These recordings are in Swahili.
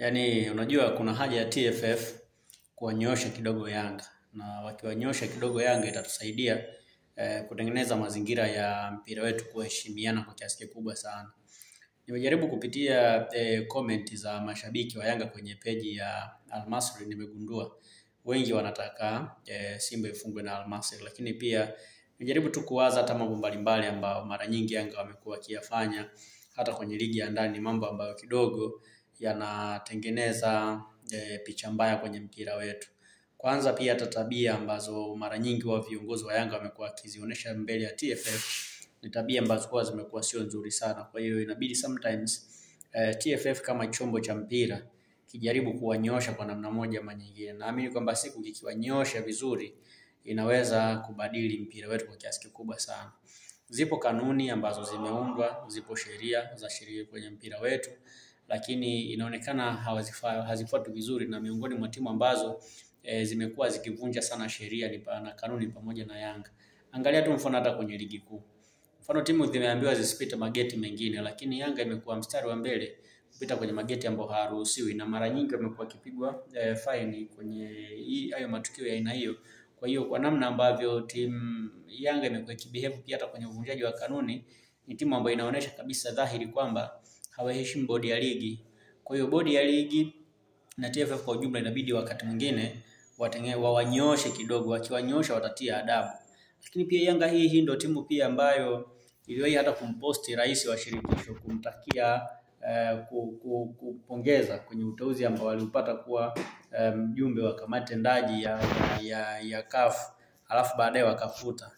Yaani unajua kuna haja ya TFF kuwanyosha kidogo Yanga, na wakiwanyosha kidogo Yanga itatusaidia kutengeneza mazingira ya mpira wetu kuheshimiana kwa kiasi kikubwa sana. Nimejaribu kupitia comment za mashabiki wa Yanga kwenye peji ya Al Masry, nimegundua wengi wanataka Simba ifungwe na Al Masry, lakini pia nimejaribu tu kuwaza hata mambo mbalimbali ambao mara nyingi Yanga wamekuwa wakiyafanya hata kwenye ligi ya ndani, mambo ambayo kidogo yanatengeneza picha mbaya kwenye mpira wetu. Kwanza pia hata tabia ambazo mara nyingi wa viongozi wa Yanga wamekuwa wakizionyesha mbele ya TFF ni tabia ambazo kwa zimekuwa sio nzuri sana. Kwa hiyo inabidi sometimes TFF kama chombo cha mpira kijaribu kuwanyosha kwa namna moja ama nyingine. Naamini kwamba siku kikiwanyosha vizuri inaweza kubadili mpira wetu kwa kiasi kikubwa sana. Zipo kanuni ambazo zimeundwa, zipo sheria za sheria kwenye mpira wetu, lakini inaonekana hazifuatwi vizuri, na miongoni mwa timu ambazo zimekuwa zikivunja sana sheria na kanuni pamoja na Yanga. Angalia tu mfano hata kwenye ligi kuu. Mfano timu zimeambiwa zisipite mageti mengine, lakini Yanga imekuwa mstari wa mbele kupita kwenye mageti ambayo haruhusiwi, na mara nyingi wamekuwa kipigwa fine kwenye hayo matukio ya aina hiyo. Kwa hiyo kwa namna ambavyo timu Yanga imekuwa ikibehave pia hata kwenye uvunjaji wa kanuni, ni timu ambayo inaonyesha kabisa dhahiri kwamba hawaheshimu bodi ya ligi. Kwa hiyo bodi ya ligi na TFF kwa ujumla inabidi wakati mwingine wawanyoshe kidogo, wakiwanyosha watatia adabu. Lakini pia Yanga hii ndio timu pia ambayo iliwahi hata kumposti rais wa shirikisho kumtakia kupongeza kwenye uteuzi ambao waliupata kuwa mjumbe wa kamati tendaji ya CAF, alafu baadaye wakafuta.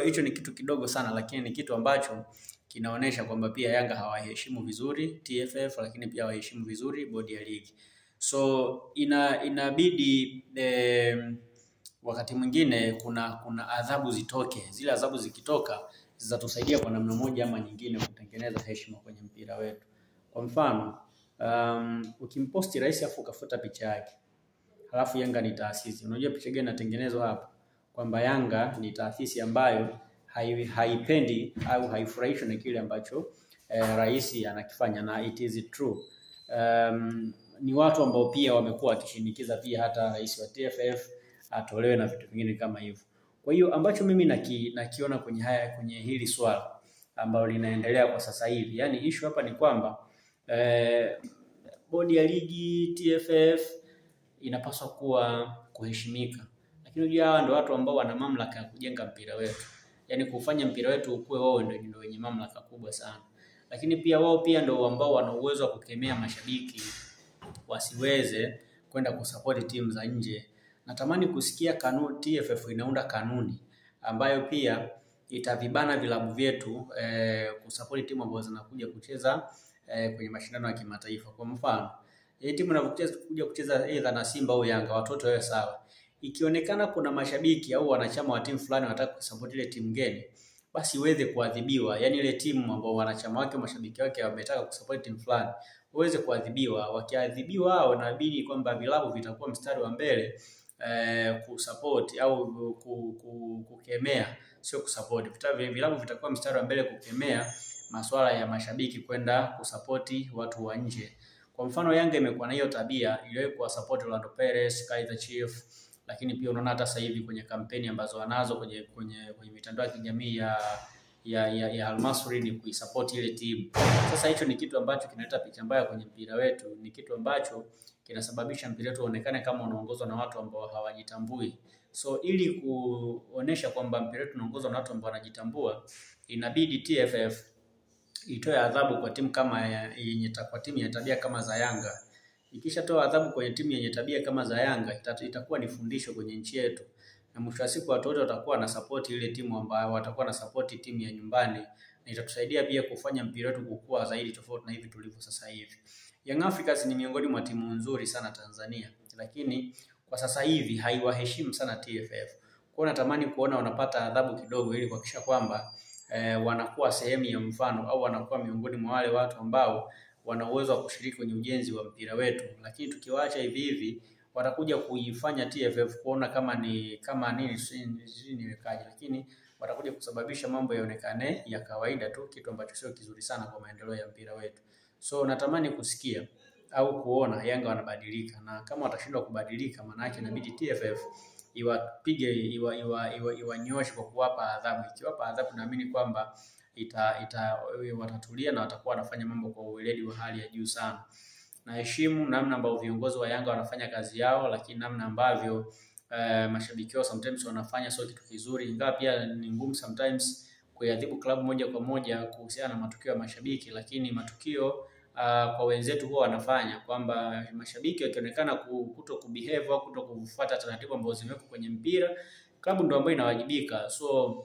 Hicho ni kitu kidogo sana, lakini ni kitu ambacho kinaonesha kwamba pia Yanga hawaheshimu vizuri TFF, lakini pia hawaheshimu vizuri bodi ya ligi. So inabidi wakati mwingine kuna adhabu zitoke. Zile adhabu zikitoka zitatusaidia kwa namna moja ama nyingine kutengeneza heshima kwenye mpira wetu. Kwa mfano, ukimposti rais afu ukafuta picha yake, halafu Yanga ni taasisi. Unajua picha gani inatengenezwa hapa? Kwamba Yanga ni taasisi ambayo haipendi au haifurahishwi na kile ambacho rais anakifanya, na it is true. Ni watu ambao pia wamekuwa wakishinikiza pia hata rais wa TFF atolewe na vitu vingine kama hivyo. Kwa hiyo ambacho mimi nakiona kwenye hili swala ambalo linaendelea kwa sasa hivi, yani issue hapa ni kwamba bodi ya ligi TFF inapaswa kuheshimika. Lakini unajua hawa ndio watu ambao wana mamlaka ya kujenga mpira wetu. Yani kufanya mpira wetu ukue, wao ndio wenye mamlaka kubwa sana. Lakini pia wao pia ndio ambao wana uwezo wa kukemea mashabiki wasiweze kwenda kusupport timu za nje. Natamani kusikia kanuni TFF inaunda kanuni ambayo pia itavibana vilabu vyetu kusupport timu ambazo zinakuja kucheza kwenye mashindano ya kimataifa. Kwa mfano, timu inapokuja kucheza either na Simba au Yanga, watoto wawe sawa. Ikionekana kuna mashabiki au wanachama wa timu fulani wanataka kusupport ile timu geni, basi iweze kuadhibiwa. Yani ile timu ambao wanachama wake, mashabiki wake wametaka kusupport timu fulani, waweze kuadhibiwa. Wakiadhibiwa hao, inabidi kwamba vilabu vitakuwa mstari wa mbele kusupport au kukemea, sio kusupport. Vilabu vitakuwa mstari wa mbele kukemea masuala ya mashabiki kwenda kusupport watu wa nje. Kwa mfano Yanga imekuwa na hiyo tabia, iliwahi kuwasupport Orlando Pirates, Kaizer Chiefs, lakini pia unaona hata sasa hivi kwenye kampeni ambazo wanazo kwenye mitandao ya kijamii ya Al Masry ni kuisupport ile timu. Sasa hicho ni kitu ambacho kinaleta picha mbaya kwenye mpira wetu, ni kitu ambacho kinasababisha mpira wetu uonekane kama unaongozwa na watu ambao hawajitambui. So ili kuonesha kwamba mpira wetu unaongozwa na watu ambao wanajitambua, inabidi TFF itoe adhabu kwa timu kama yenye tabia kama za Yanga. Ikishatoa adhabu kwenye timu yenye tabia kama za Yanga, itakuwa ni fundisho kwenye nchi yetu. Na mwisho wa siku watu wote watakuwa na support ile timu ambayo watakuwa na support timu ya nyumbani, na itatusaidia pia kufanya mpira wetu kukua zaidi tofauti na hivi tulivyo sasa hivi. Young Africans ni miongoni mwa timu nzuri sana Tanzania, lakini kwa sasa hivi haiwaheshimu sana TFF. Kwa natamani kuona wanapata adhabu kidogo ili kuhakikisha kwamba wanakuwa sehemu ya mfano au wanakuwa miongoni mwa wale watu ambao wana uwezo wa kushiriki kwenye ujenzi wa mpira wetu. Lakini tukiwaacha hivi watakuja kuifanya TFF kuona kama nini niwekaje, lakini watakuja kusababisha mambo yaonekane ya kawaida tu, kitu ambacho sio kizuri sana kwa maendeleo ya mpira wetu. So natamani kusikia au kuona Yanga wanabadilika, na kama watashindwa kubadilika, maana yake inabidi TFF iwapige iwanyoshe kwa kuwapa adhabu. Ikiwapa adhabu, naamini kwamba watatulia na watakuwa wanafanya mambo kwa uweledi wa hali ya juu sana. Naheshimu namna ambavyo viongozi wa Yanga wanafanya kazi yao, lakini namna ambavyo mashabiki wao sometimes wanafanya sio kitu kizuri, ingawa pia ni ngumu sometimes kuadhibu klabu moja kwa moja kuhusiana na matukio ya mashabiki, lakini matukio kwa wenzetu huwa wanafanya kwamba mashabiki wakionekana kuto kubehave au kuto kufuata taratibu ambazo zimewekwa kwenye mpira, klabu ndio ambayo inawajibika. So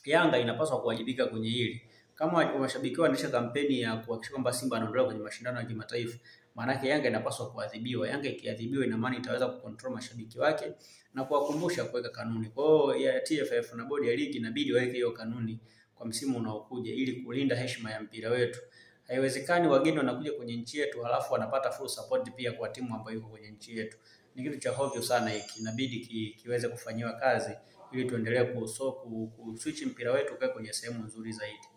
Yanga inapaswa kuwajibika kwenye hili. Kama mashabiki wanaendesha kampeni ya kuhakikisha kwamba Simba anaondoka kwenye mashindano ya kimataifa, maana yake Yanga inapaswa kuadhibiwa. Yanga ikiadhibiwa, ina maana itaweza kucontrol mashabiki wake na kuwakumbusha kuweka kanuni. Kwa hiyo ya TFF na bodi ya ligi inabidi waweke hiyo kanuni kwa msimu unaokuja ili kulinda heshima ya mpira wetu. Haiwezekani wageni wanakuja kwenye nchi yetu halafu wanapata full support pia kwa timu ambayo iko kwenye nchi yetu. Ni kitu cha hovyo sana hiki, inabidi kiweze kufanyiwa kazi ili tuendelee kuswitch mpira wetu kwa kwenye sehemu nzuri zaidi.